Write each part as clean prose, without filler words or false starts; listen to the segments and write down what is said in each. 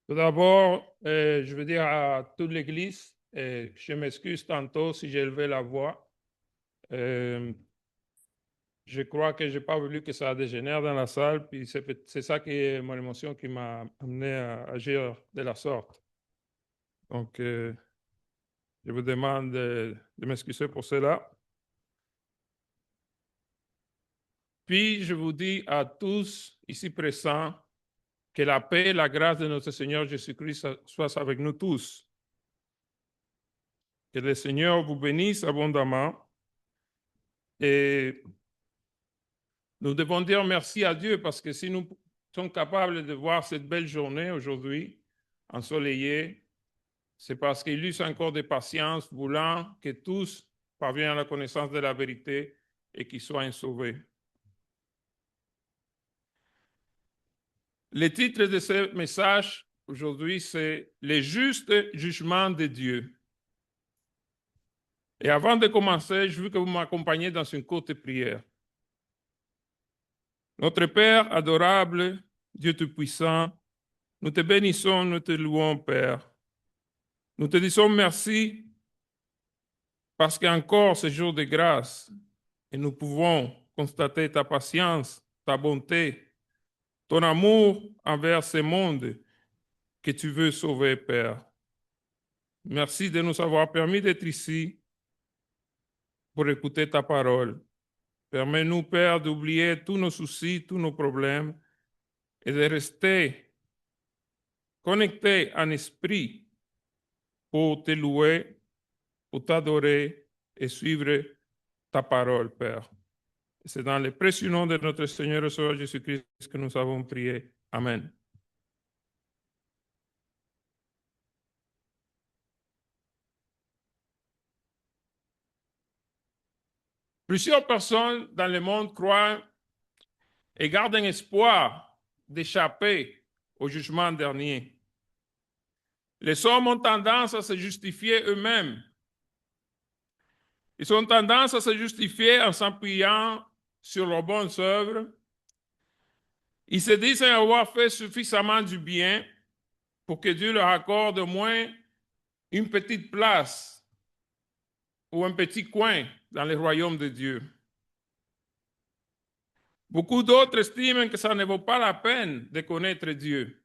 Tout d'abord, je veux dire à toute l'Église, je m'excuse tantôt si j'ai élevé la voix. Euh, je crois que je n'ai pas voulu que ça dégénère dans la salle, puis c'est ça qui est mon émotion qui m'a amené à agir de la sorte. Donc, je vous demande de m'excuser pour cela. Puis, je vous dis à tous ici présents que la paix et la grâce de notre Seigneur Jésus-Christ soient avec nous tous. Que le Seigneur vous bénisse abondamment. Et nous devons dire merci à Dieu parce que si nous sommes capables de voir cette belle journée aujourd'hui, ensoleillée, c'est parce qu'il use encore de patience, voulant que tous parviennent à la connaissance de la vérité et qu'ils soient sauvés. Le titre de ce message aujourd'hui, c'est « Les justes jugements de Dieu ». Et avant de commencer, je veux que vous m'accompagniez dans une courte prière. Notre Père adorable, Dieu Tout-Puissant, nous te bénissons, nous te louons, Père. Nous te disons merci parce qu'encore ce jour de grâce, et nous pouvons constater ta patience, ta bonté, ton amour envers ce monde que tu veux sauver, Père. Merci de nous avoir permis d'être ici pour écouter ta parole. Permets-nous, Père, d'oublier tous nos soucis, tous nos problèmes et de rester connectés en esprit pour te louer, pour t'adorer et suivre ta parole, Père. C'est dans le précieux nom de notre Seigneur et Sauveur Jésus-Christ que nous avons prié. Amen. Plusieurs personnes dans le monde croient et gardent un espoir d'échapper au jugement dernier. Les hommes ont tendance à se justifier eux-mêmes. Ils ont tendance à se justifier en s'appuyant sur leurs bonnes œuvres. Ils se disent avoir fait suffisamment du bien pour que Dieu leur accorde au moins une petite place ou un petit coin dans le royaume de Dieu. Beaucoup d'autres estiment que ça ne vaut pas la peine de connaître Dieu.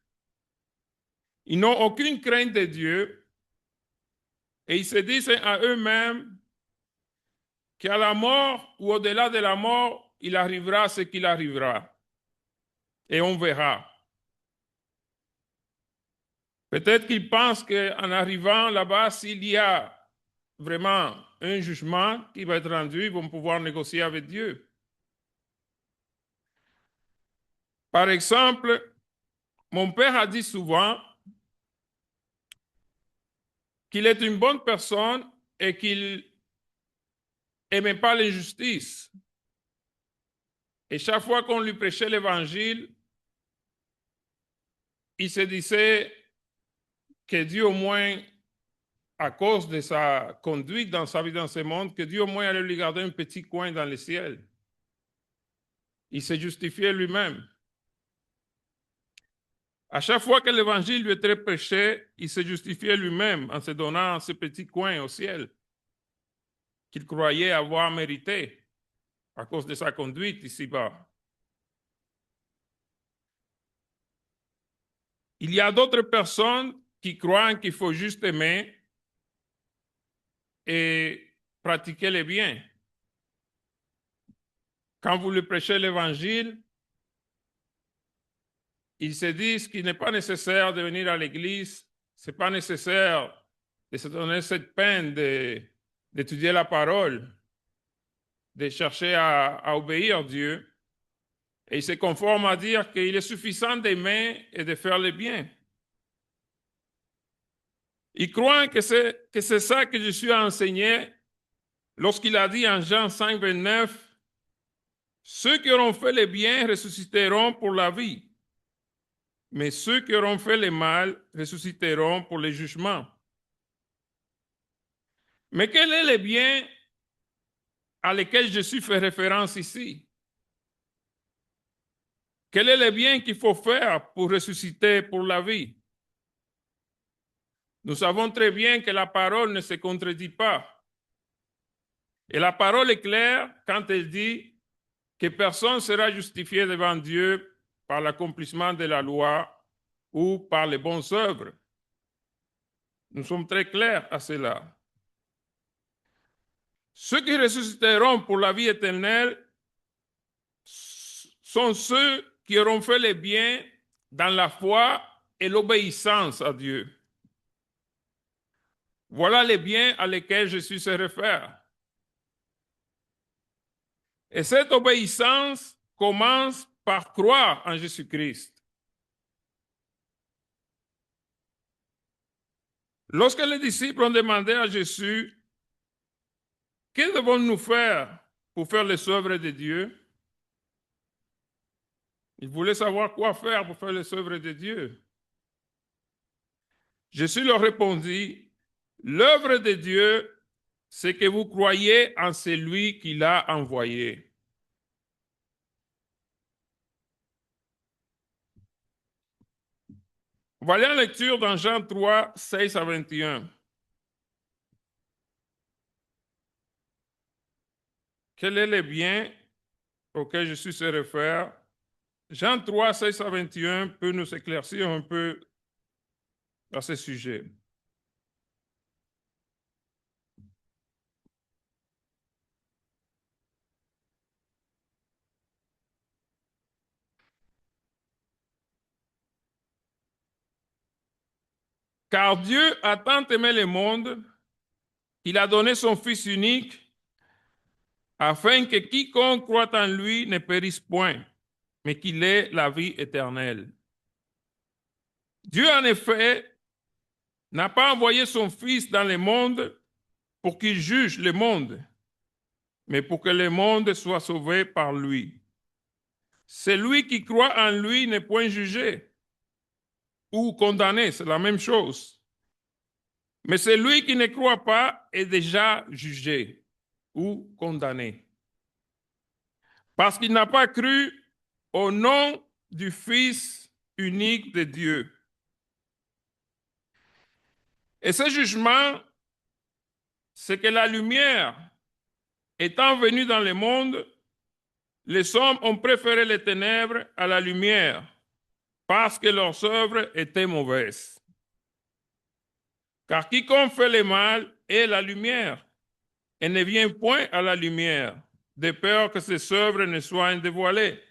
Ils n'ont aucune crainte de Dieu et ils se disent à eux-mêmes qu'à la mort ou au-delà de la mort, il arrivera ce qu'il arrivera. Et on verra. Peut-être qu'ils pensent qu'en arrivant là-bas, s'il y a vraiment un jugement qui va être rendu, ils vont pouvoir négocier avec Dieu. Par exemple, mon père a dit souvent qu'il est une bonne personne et qu'il n'aimait pas l'injustice. Et chaque fois qu'on lui prêchait l'évangile, il se disait que Dieu, au moins, à cause de sa conduite dans sa vie dans ce monde, que Dieu, au moins, allait lui garder un petit coin dans le ciel. Il se justifiait lui-même. À chaque fois que l'évangile lui était prêché, il se justifiait lui-même en se donnant ce petit coin au ciel qu'il croyait avoir mérité à cause de sa conduite ici-bas. Il y a d'autres personnes qui croient qu'il faut juste aimer et pratiquer le bien. Quand vous lui prêchez l'évangile, ils se disent qu'il n'est pas nécessaire de venir à l'église, ce n'est pas nécessaire de se donner cette peine d'étudier la parole, de chercher à obéir à Dieu. Et ils se conforment à dire qu'il est suffisant d'aimer et de faire le bien. Ils croient que c'est ça que Jésus a enseigné lorsqu'il a dit en Jean 5, 29, « Ceux qui auront fait le bien ressusciteront pour la vie, mais ceux qui auront fait le mal ressusciteront pour le jugement. » Mais quel est le bien à lequel Jésus fait référence ici? Quel est le bien qu'il faut faire pour ressusciter pour la vie? Nous savons très bien que la parole ne se contredit pas. Et la parole est claire quand elle dit que personne ne sera justifié devant Dieu par l'accomplissement de la loi ou par les bonnes œuvres. Nous sommes très clairs à cela. Ceux qui ressusciteront pour la vie éternelle sont ceux qui auront fait le bien dans la foi et l'obéissance à Dieu. Voilà les biens à lesquels Jésus se réfère. Et cette obéissance commence par croire en Jésus-Christ. Lorsque les disciples ont demandé à Jésus, que devons-nous faire pour faire les œuvres de Dieu? Ils voulaient savoir quoi faire pour faire les œuvres de Dieu. Jésus leur répondit, l'œuvre de Dieu, c'est que vous croyez en celui qui l'a envoyé. Voilà la lecture dans Jean 3, 16 à 21. Quel est le bien auquel Jésus se réfère? Jean 3, 16 à 21 peut nous éclaircir un peu à ce sujet. Car Dieu a tant aimé le monde qu'il a donné son Fils unique afin que quiconque croit en lui ne périsse point, mais qu'il ait la vie éternelle. Dieu, en effet, n'a pas envoyé son Fils dans le monde pour qu'il juge le monde, mais pour que le monde soit sauvé par lui. Celui qui croit en lui n'est point jugé ou condamné, c'est la même chose. Mais celui qui ne croit pas est déjà jugé ou condamné. Parce qu'il n'a pas cru au nom du Fils unique de Dieu. Et ce jugement, c'est que la lumière, étant venue dans le monde, les hommes ont préféré les ténèbres à la lumière, parce que leurs œuvres étaient mauvaises. Car quiconque fait le mal est la lumière, et ne vient point à la lumière, de peur que ses œuvres ne soient dévoilées.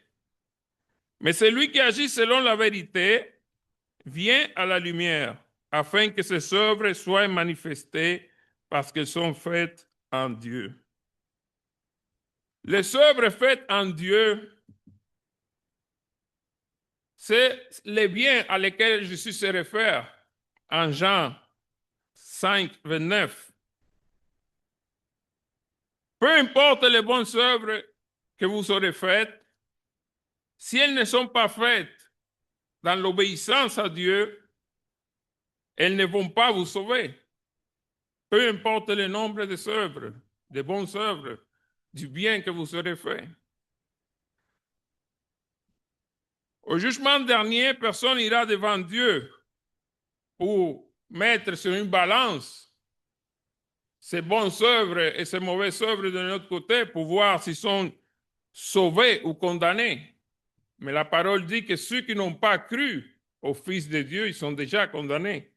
Mais celui qui agit selon la vérité vient à la lumière, afin que ses œuvres soient manifestées parce qu'elles sont faites en Dieu. Les œuvres faites en Dieu, c'est les biens à lesquels Jésus se réfère en Jean 5, 29. Peu importe les bonnes œuvres que vous aurez faites, si elles ne sont pas faites dans l'obéissance à Dieu, elles ne vont pas vous sauver. Peu importe le nombre des œuvres, des bonnes œuvres, du bien que vous aurez fait. Au jugement dernier, personne n'ira devant Dieu pour mettre sur une balance ces bonnes œuvres et ces mauvaises œuvres de notre côté pour voir s'ils sont sauvés ou condamnés. Mais la parole dit que ceux qui n'ont pas cru au Fils de Dieu, ils sont déjà condamnés.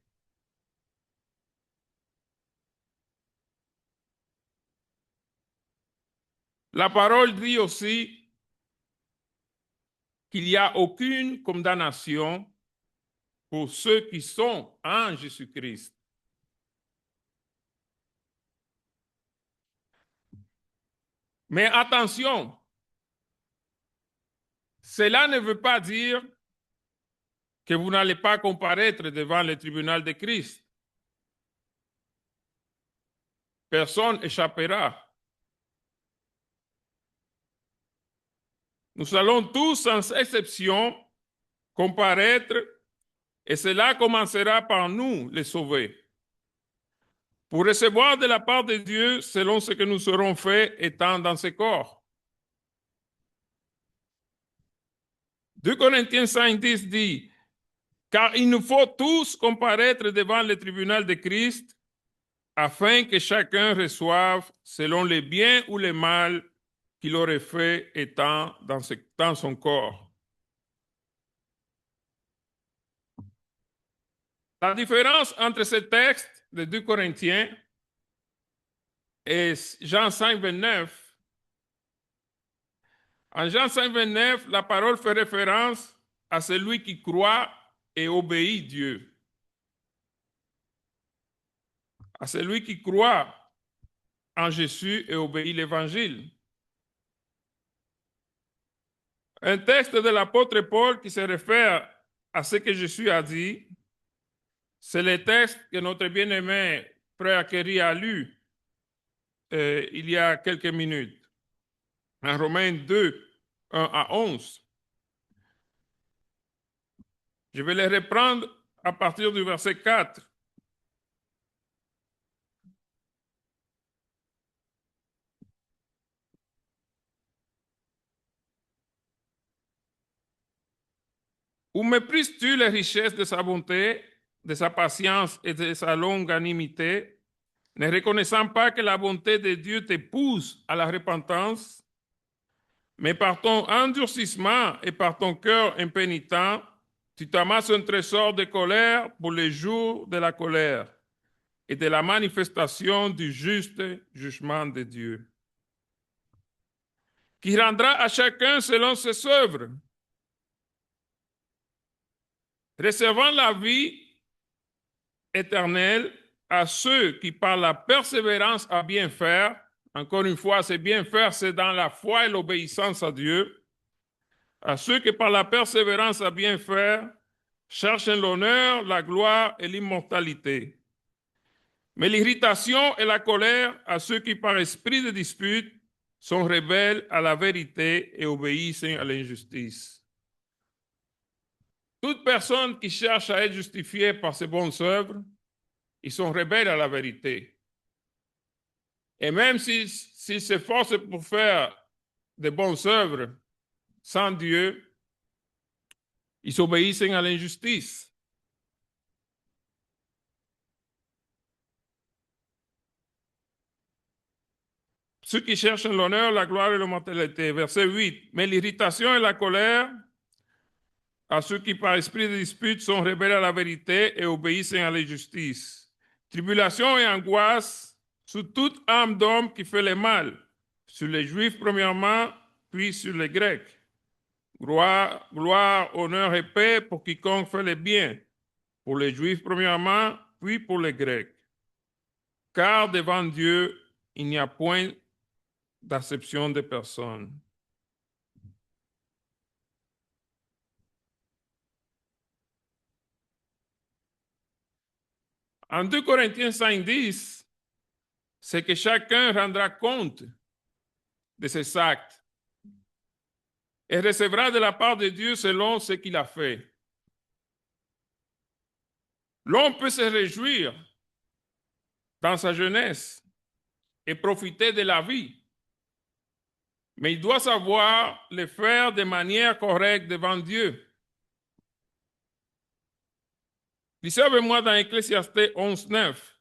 La parole dit aussi qu'il n'y a aucune condamnation pour ceux qui sont en Jésus-Christ. Mais attention, cela ne veut pas dire que vous n'allez pas comparaître devant le tribunal de Christ. Personne échappera. Nous allons tous, sans exception, comparaître et cela commencera par nous, les sauvés, pour recevoir de la part de Dieu selon ce que nous aurons fait étant dans ce corps. 2 Corinthiens 5, 10 dit, « Car il nous faut tous comparaître devant le tribunal de Christ afin que chacun reçoive selon les biens ou les mal qu'il aurait fait étant dans son corps. La différence entre ce texte de 2 Corinthiens et Jean 5, 29, en Jean 5, 29, la parole fait référence à celui qui croit et obéit Dieu. À celui qui croit en Jésus et obéit l'Évangile. Un texte de l'apôtre Paul qui se réfère à ce que Jésus a dit, c'est le texte que notre bien-aimé Frère Kerry a lu il y a quelques minutes, en Romains 2, 1 à 11. Je vais les reprendre à partir du verset 4. Ou méprises-tu les richesses de sa bonté, de sa patience et de sa longanimité, ne reconnaissant pas que la bonté de Dieu te pousse à la repentance, mais par ton endurcissement et par ton cœur impénitent, tu t'amasses un trésor de colère pour les jours de la colère et de la manifestation du juste jugement de Dieu, qui rendra à chacun selon ses œuvres, recevant la vie éternelle à ceux qui par la persévérance à bien faire, encore une fois, c'est bien faire, c'est dans la foi et l'obéissance à Dieu, à ceux qui par la persévérance à bien faire cherchent l'honneur, la gloire et l'immortalité. Mais l'irritation et la colère à ceux qui par esprit de dispute sont rebelles à la vérité et obéissent à l'injustice. Toute personne qui cherche à être justifiée par ses bonnes œuvres, ils sont rebelles à la vérité. Et même s'ils s'efforcent pour faire de bonnes œuvres sans Dieu, ils obéissent à l'injustice. Ceux qui cherchent l'honneur, la gloire et l'immortalité. Verset 8. Mais l'irritation et la colère à ceux qui par esprit de dispute sont rebelles à la vérité et obéissent à l'injustice. Tribulation et angoisse sur toute âme d'homme qui fait le mal, sur les Juifs premièrement, puis sur les Grecs. Gloire, honneur et paix pour quiconque fait le bien, pour les Juifs premièrement, puis pour les Grecs. Car devant Dieu, il n'y a point d'acception de personne. En 2 Corinthiens 5:10, c'est que chacun rendra compte de ses actes et recevra de la part de Dieu selon ce qu'il a fait. L'homme peut se réjouir dans sa jeunesse et profiter de la vie, mais il doit savoir le faire de manière correcte devant Dieu. Lisez avec moi dans Ecclésiastes 11:9.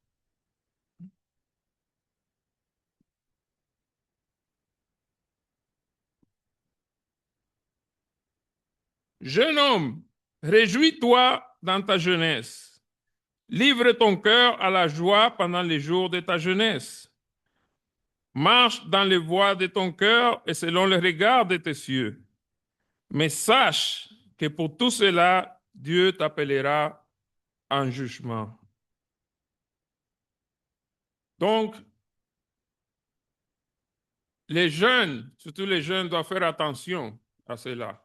Jeune homme, réjouis-toi dans ta jeunesse. Livre ton cœur à la joie pendant les jours de ta jeunesse. Marche dans les voies de ton cœur et selon le regard de tes yeux. Mais sache que pour tout cela, Dieu t'appellera en jugement. Donc, les jeunes, surtout les jeunes, doivent faire attention à cela.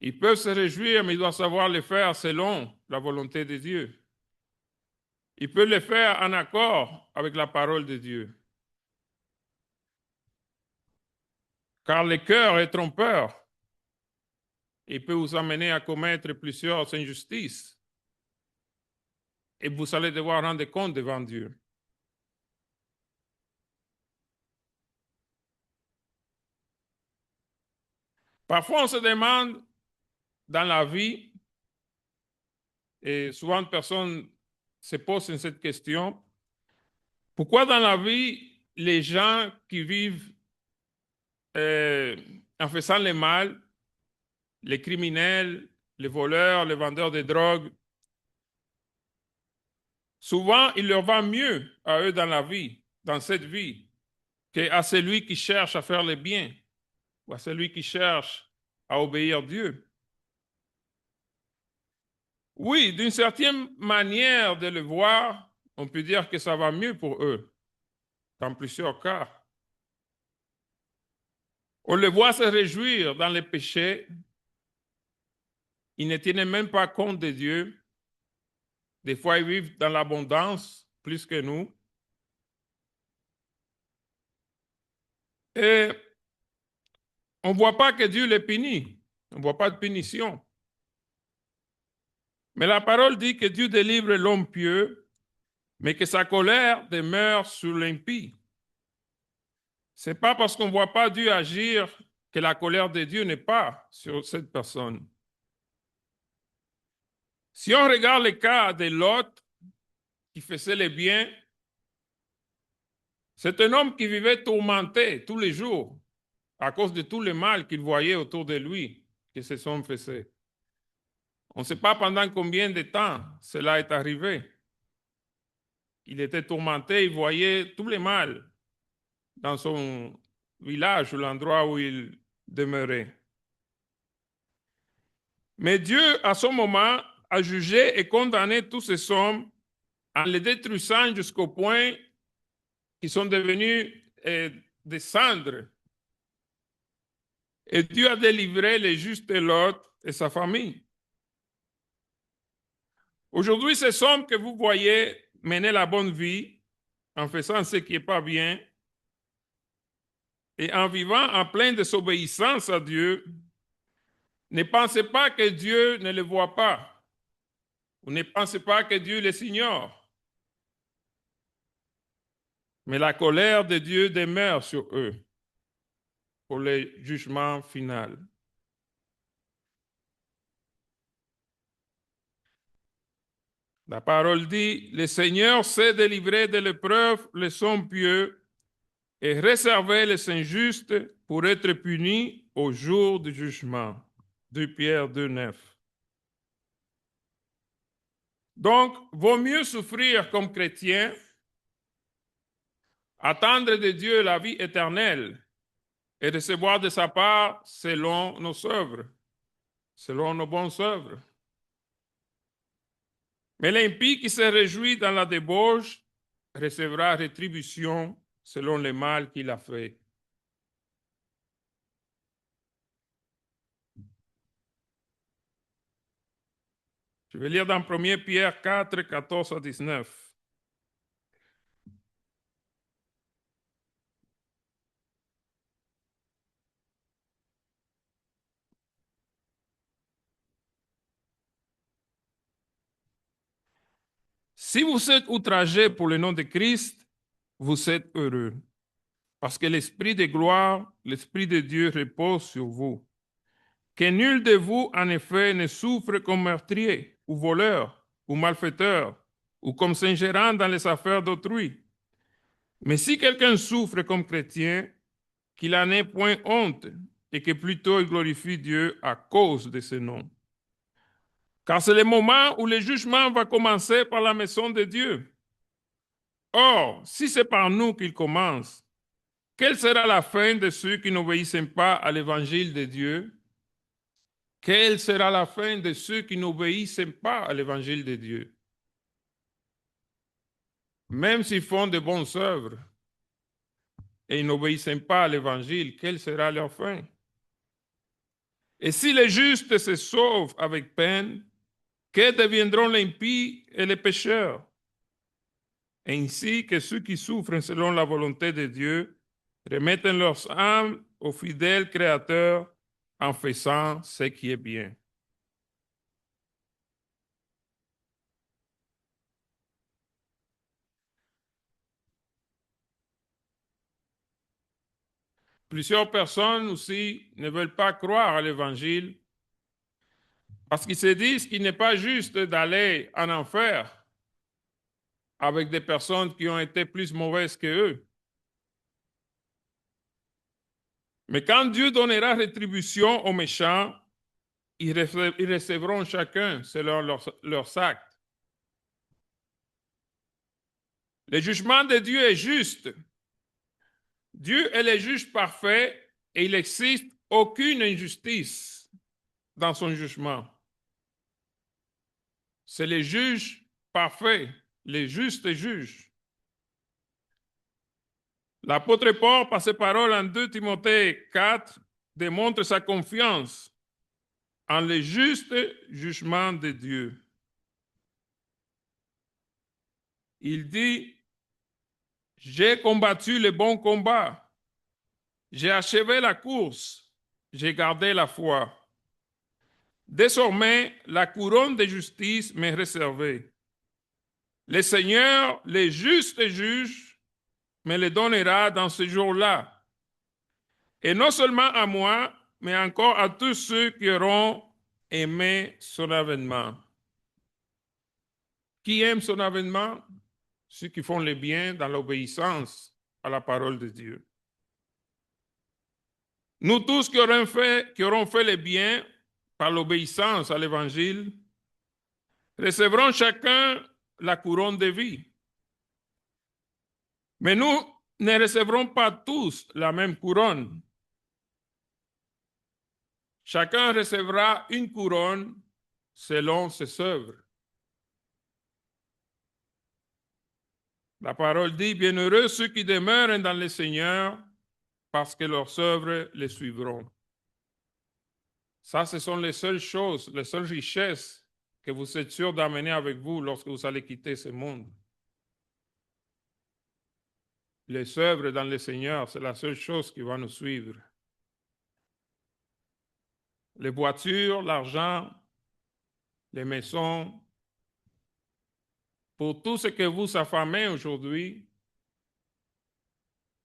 Ils peuvent se réjouir, mais ils doivent savoir le faire selon la volonté de Dieu. Ils peuvent le faire en accord avec la parole de Dieu. Car le cœur est trompeur. Il peut vous amener à commettre plusieurs injustices. Et vous allez devoir rendre compte devant Dieu. Parfois, on se demande dans la vie, et souvent personne se pose cette question. Pourquoi dans la vie, les gens qui vivent en faisant le mal, les criminels, les voleurs, les vendeurs de drogue, souvent il leur va mieux à eux dans la vie, dans cette vie, qu'à celui qui cherche à faire le bien ou à celui qui cherche à obéir à Dieu. Oui, d'une certaine manière de le voir, on peut dire que ça va mieux pour eux, dans plusieurs cas. On les voit se réjouir dans les péchés. Ils ne tiennent même pas compte de Dieu. Des fois, ils vivent dans l'abondance plus que nous. Et on ne voit pas que Dieu les punit. On ne voit pas de punition. Mais la parole dit que Dieu délivre l'homme pieux, mais que sa colère demeure sur l'impie. Ce n'est pas parce qu'on ne voit pas Dieu agir que la colère de Dieu n'est pas sur cette personne. Si on regarde le cas de Lot, qui faisait le bien, c'est un homme qui vivait tourmenté tous les jours à cause de tout le mal qu'il voyait autour de lui que cet homme faisait. On ne sait pas pendant combien de temps cela est arrivé. Il était tourmenté, il voyait tout le mal dans son village ou l'endroit où il demeurait. Mais Dieu, à son moment, a jugé et condamné tous ces hommes en les détruisant jusqu'au point qu'ils sont devenus des cendres. Et Dieu a délivré le juste Lot et sa famille. Aujourd'hui, ces hommes que vous voyez mener la bonne vie en faisant ce qui n'est pas bien et en vivant en pleine désobéissance à Dieu, ne pensez pas que Dieu ne les voit pas ou ne pensez pas que Dieu les ignore. Mais la colère de Dieu demeure sur eux pour le jugement final. La parole dit, le Seigneur sait délivrer de l'épreuve les hommes pieux et réserver les injustes pour être punis au jour du jugement. 2 Pierre 2,9. Donc, vaut mieux souffrir comme chrétien, attendre de Dieu la vie éternelle et recevoir de sa part selon nos œuvres, selon nos bonnes œuvres. Mais l'impie qui se réjouit dans la débauche recevra rétribution selon le mal qu'il a fait. Je vais lire dans 1 Pierre 4, 14 à 19. Si vous êtes outragés pour le nom de Christ, vous êtes heureux, parce que l'Esprit de gloire, l'Esprit de Dieu repose sur vous. Que nul de vous, en effet, ne souffre comme meurtrier, ou voleur, ou malfaiteur, ou comme s'ingérant dans les affaires d'autrui. Mais si quelqu'un souffre comme chrétien, qu'il en ait point honte, et que plutôt il glorifie Dieu à cause de ce nom. Car c'est le moment où le jugement va commencer par la maison de Dieu. Or, si c'est par nous qu'il commence, quelle sera la fin de ceux qui n'obéissent pas à l'évangile de Dieu? Quelle sera la fin de ceux qui n'obéissent pas à l'évangile de Dieu? Même s'ils font de bonnes œuvres et ils n'obéissent pas à l'évangile, quelle sera leur fin? Et si les justes se sauvent avec peine, que deviendront l'impie et les pécheurs? Ainsi que ceux qui souffrent selon la volonté de Dieu remettent leurs âmes au fidèle Créateur en faisant ce qui est bien. Plusieurs personnes aussi ne veulent pas croire à l'Évangile Parce qu'ils se disent qu'il n'est pas juste d'aller en enfer avec des personnes qui ont été plus mauvaises qu'eux. Mais quand Dieu donnera rétribution aux méchants, ils recevront chacun selon leurs actes. Le jugement de Dieu est juste. Dieu est le juge parfait et il n'existe aucune injustice dans son jugement. C'est le juge parfait, le juste juge. L'apôtre Paul, par ses paroles en 2 Timothée 4, démontre sa confiance en le juste jugement de Dieu. Il dit, j'ai combattu le bon combat, j'ai achevé la course, j'ai gardé la foi. Désormais, la couronne de justice m'est réservée. Le Seigneur, le juste juge, me le donnera dans ce jour-là. Et non seulement à moi, mais encore à tous ceux qui auront aimé son avènement. Qui aime son avènement? Ceux qui font le bien dans l'obéissance à la parole de Dieu. Nous tous qui aurons fait le bien par l'obéissance à l'Évangile, recevrons chacun la couronne de vie. Mais nous ne recevrons pas tous la même couronne. Chacun recevra une couronne selon ses œuvres. La parole dit, bienheureux ceux qui demeurent dans le Seigneur, parce que leurs œuvres les suivront. Ça, ce sont les seules choses, les seules richesses que vous êtes sûrs d'amener avec vous lorsque vous allez quitter ce monde. Les œuvres dans le Seigneur, c'est la seule chose qui va nous suivre. Les voitures, l'argent, les maisons, pour tout ce que vous affamez aujourd'hui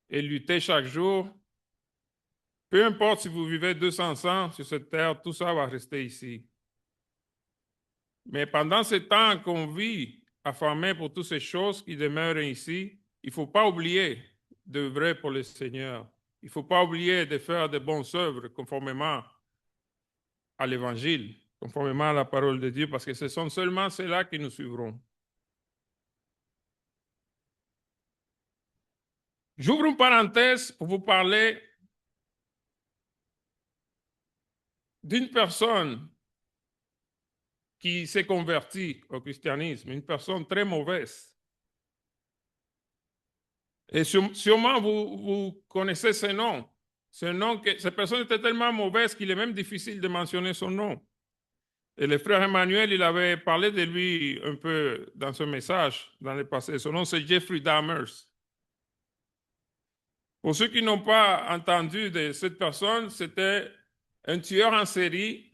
et luttez chaque jour, peu importe si vous vivez 200 ans sur cette terre, tout ça va rester ici. Mais pendant ce temps qu'on vit affamé pour toutes ces choses qui demeurent ici, il ne faut pas oublier d'œuvrer pour le Seigneur. Il ne faut pas oublier de faire de bonnes œuvres conformément à l'Évangile, conformément à la parole de Dieu, parce que ce sont seulement ceux-là qui nous suivront. J'ouvre une parenthèse pour vous parler d'une personne qui s'est convertie au christianisme, une personne très mauvaise. Et sûrement vous connaissez ce nom. Cette personne était tellement mauvaise qu'il est même difficile de mentionner son nom. Et le frère Emmanuel, il avait parlé de lui un peu dans ce message, dans le passé. Son nom, c'est Jeffrey Dahmer. Pour ceux qui n'ont pas entendu de cette personne, c'était un tueur en série.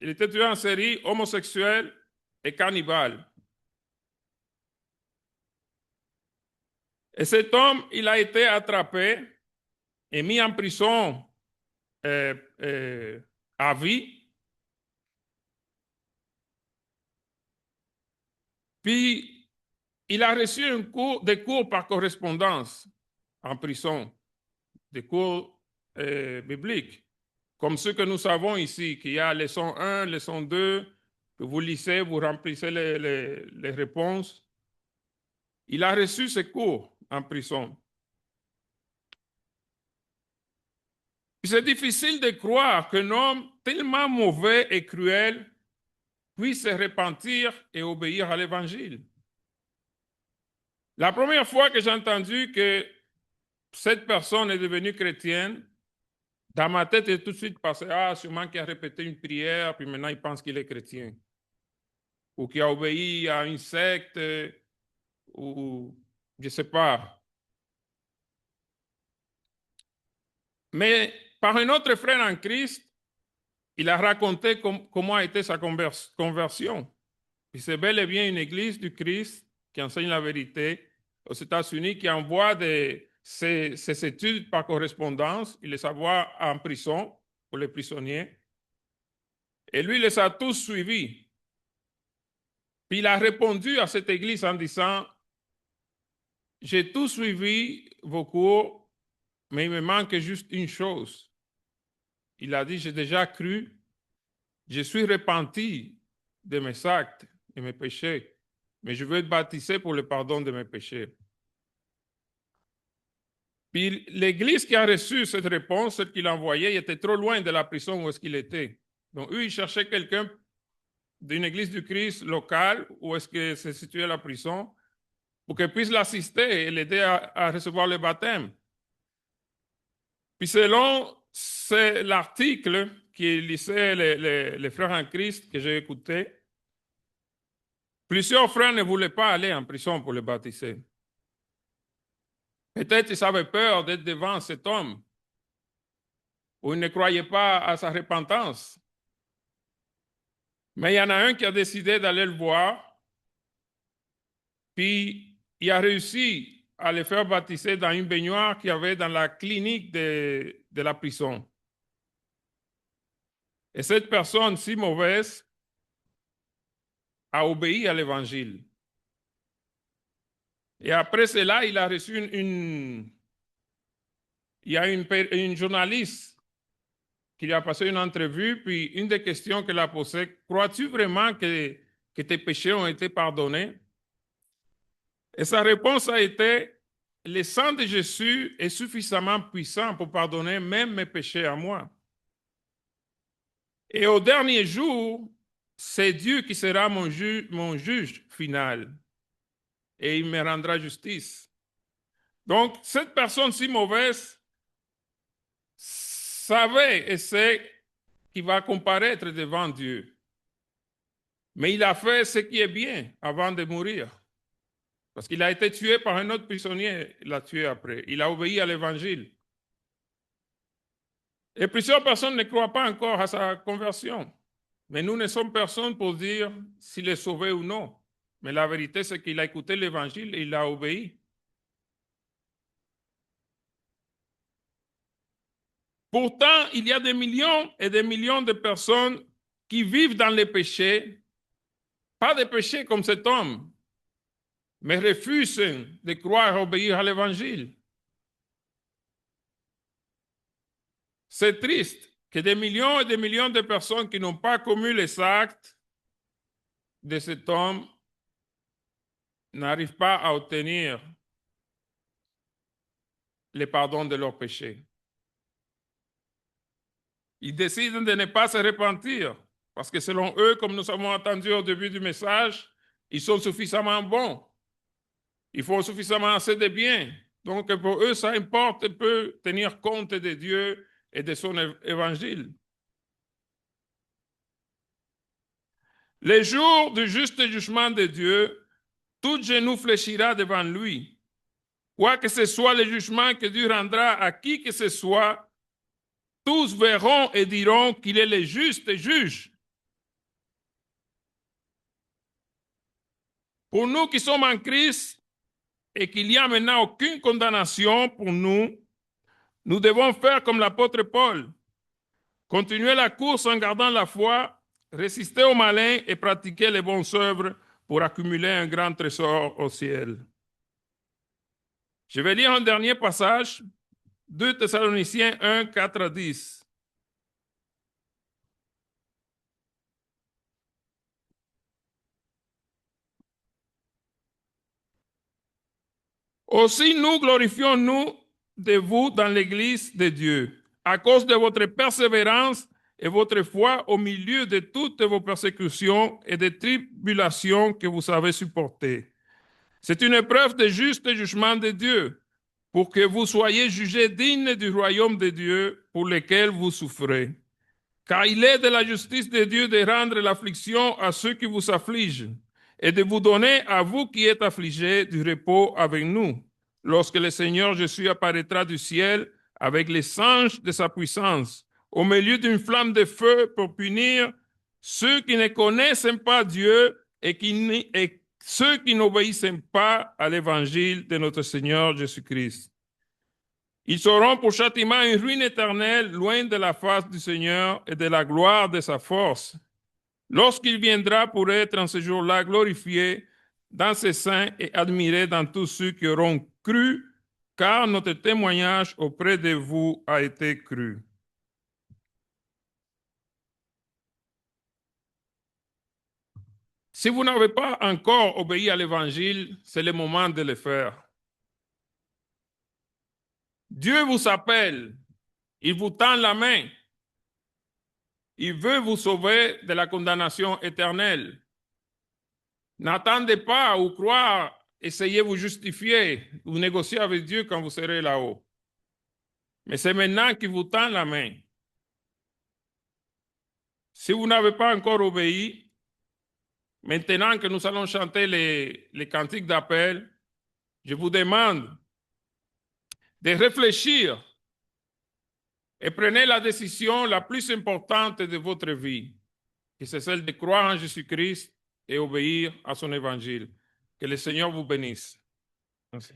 Il était tueur en série, homosexuel et cannibale. Et cet homme, il a été attrapé et mis en prison à vie. Puis, il a reçu des cours par correspondance en prison, des cours bibliques, comme ceux que nous savons ici, qu'il y a leçon 1, leçon 2, que vous lisez, vous remplissez les réponses. Il a reçu ces cours en prison. C'est difficile de croire qu'un homme tellement mauvais et cruel puisse se repentir et obéir à l'Évangile. La première fois que j'ai entendu que cette personne est devenue chrétienne, dans ma tête est tout de suite passé, sûrement qu'il a répété une prière, puis maintenant il pense qu'il est chrétien. Ou qu'il a obéi à une secte, ou je ne sais pas. Mais par un autre frère en Christ, il a raconté comment a été sa conversion. Et c'est bel et bien une église du Christ qui enseigne la vérité aux États-Unis, qui envoie ses études par correspondance, il les envoie en prison pour les prisonniers. Et lui les a tous suivis. Puis il a répondu à cette église en disant, j'ai tout suivi vos cours, mais il me manque juste une chose. Il a dit, j'ai déjà cru, je suis repenti de mes actes et mes péchés, mais je veux être baptisé pour le pardon de mes péchés. Puis l'église qui a reçu cette réponse, celle qu'il a envoyée, il était trop loin de la prison où est-ce qu'il était. Donc eux, ils cherchaient quelqu'un d'une église du Christ locale où est-ce que se situait la prison pour qu'il puisse l'assister et l'aider à recevoir le baptême. Puis selon l'article qui lisait les frères en Christ que j'ai écouté, plusieurs frères ne voulaient pas aller en prison pour le baptiser. Peut-être ils avaient peur d'être devant cet homme, ou ils ne croyaient pas à sa repentance. Mais il y en a un qui a décidé d'aller le voir, puis il a réussi à le faire baptiser dans une baignoire qu'il y avait dans la clinique de la prison. Et cette personne si mauvaise a obéi à l'évangile. Et après cela, il a reçu il y a une journaliste qui lui a passé une entrevue, puis une des questions qu'elle a posées, crois-tu vraiment que tes péchés ont été pardonnés? Et sa réponse a été, le sang de Jésus est suffisamment puissant pour pardonner même mes péchés à moi. Et au dernier jour, c'est Dieu qui sera mon juge final. Et il me rendra justice. Donc, cette personne si mauvaise savait et sait qu'il va comparaître devant Dieu. Mais il a fait ce qui est bien avant de mourir. Parce qu'il a été tué par un autre prisonnier, il l'a tué après. Il a obéi à l'évangile. Et plusieurs personnes ne croient pas encore à sa conversion. Mais nous ne sommes personne pour dire s'il est sauvé ou non. Mais la vérité, c'est qu'il a écouté l'évangile et il a obéi. Pourtant, il y a des millions et des millions de personnes qui vivent dans les péchés, pas des péchés comme cet homme, mais refusent de croire et obéir à l'évangile. C'est triste que des millions et des millions de personnes qui n'ont pas commis les actes de cet homme n'arrivent pas à obtenir le pardon de leurs péchés. Ils décident de ne pas se repentir parce que selon eux, comme nous avons entendu au début du message, ils sont suffisamment bons. Ils font suffisamment assez de bien. Donc pour eux, ça importe peu tenir compte de Dieu et de son évangile. Les jours du juste jugement de Dieu, tout genou fléchira devant lui. Quoi que ce soit le jugement que Dieu rendra à qui que ce soit, tous verront et diront qu'il est le juste juge. Pour nous qui sommes en Christ et qu'il n'y a maintenant aucune condamnation pour nous, nous devons faire comme l'apôtre Paul. Continuer la course en gardant la foi, résister au malin et pratiquer les bonnes œuvres pour accumuler un grand trésor au ciel. Je vais lire un dernier passage, 2 Thessaloniciens 1, 4 à 10. Aussi nous glorifions-nous de vous dans l'Église de Dieu, à cause de votre persévérance et votre foi au milieu de toutes vos persécutions et des tribulations que vous avez supportées. C'est une épreuve de juste jugement de Dieu, pour que vous soyez jugés dignes du royaume de Dieu pour lequel vous souffrez. Car il est de la justice de Dieu de rendre l'affliction à ceux qui vous affligent et de vous donner à vous qui êtes affligés du repos avec nous, lorsque le Seigneur Jésus apparaîtra du ciel avec les anges de sa puissance, au milieu d'une flamme de feu pour punir ceux qui ne connaissent pas Dieu et ceux qui n'obéissent pas à l'évangile de notre Seigneur Jésus-Christ. Ils auront pour châtiment une ruine éternelle, loin de la face du Seigneur et de la gloire de sa force. lorsqu'il viendra pour être en ce jour-là glorifié dans ses saints et admiré dans tous ceux qui auront cru, car notre témoignage auprès de vous a été cru. Si vous n'avez pas encore obéi à l'Évangile, c'est le moment de le faire. Dieu vous appelle, il vous tend la main, il veut vous sauver de la condamnation éternelle. N'attendez pas ou croire, essayez de vous justifier ou négocier avec Dieu quand vous serez là-haut. Mais c'est maintenant qu'il vous tend la main. Si vous n'avez pas encore obéi, maintenant que nous allons chanter les cantiques d'appel, je vous demande de réfléchir et prenez la décision la plus importante de votre vie, que c'est celle de croire en Jésus-Christ et obéir à son évangile. Que le Seigneur vous bénisse. Merci.